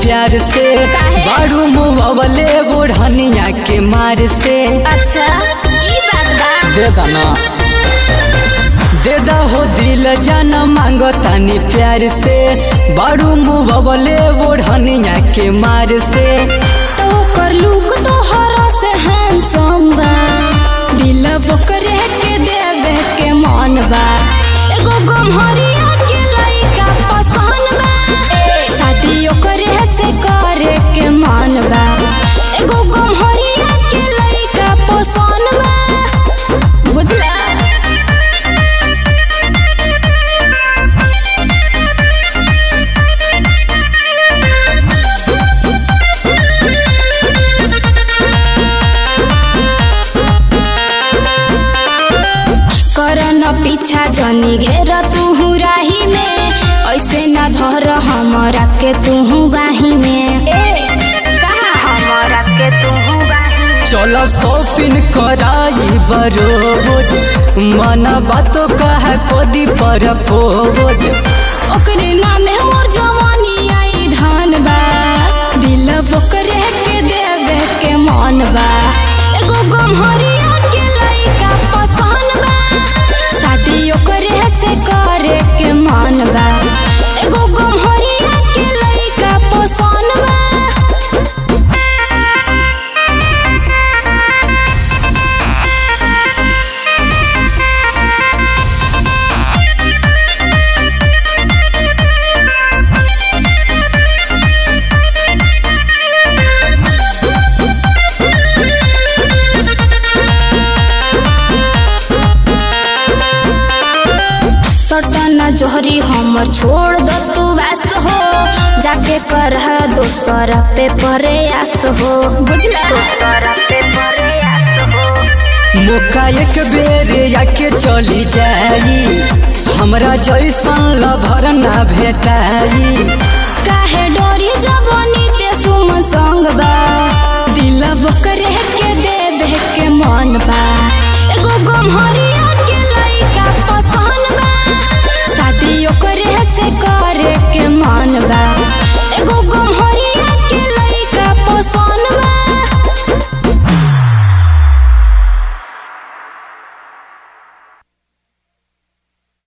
प्यार से बारू मुआवले बुढ़निया के मार से। अच्छा ई बात बा। दे दाना दे दा हो दिल जाना मांगो तानी प्यार से बारू मुआवले बुढ़निया के मार से। तो कर लुक तो हरा से हैंडसम बा दिल बकरे के देवे के मन बा एगो गमहरिया के लइका पसंद बा शादी ओकरे से करे के मन बा एगो गमहरिया के लइका पसंद बा बुझला। करन पीछा जनी घेर तू राही में ऐसे न धर हमरा के तू बाही में कहा हमरा के तू बाही। चलो शॉपिंग कराई बरोज मना बातो कहा कोदी पर पोज ओकरे नामे मोर जवानी आई धान बा दिल बकरे के देवे के मन बा एगो गमहरिया के लइका पसंद बा शादी ओकरे से करे के मन बा एगो गमहरिया के लइका पसंद बा। सटना जोहरी हमर छोड़ दो तू बस हो जाके कर दोसर पे प्रयास हो बुझला। मौका एक बेर आके चली जाई हमरा जैसन लभर ना भेटाई। काहे डोरी जवानी ते सुमन संग बा दिल बकरे के देवे के मन बा एगो गमहरिया के लइका पसंद बा शादी ओकरे से करे के मन बा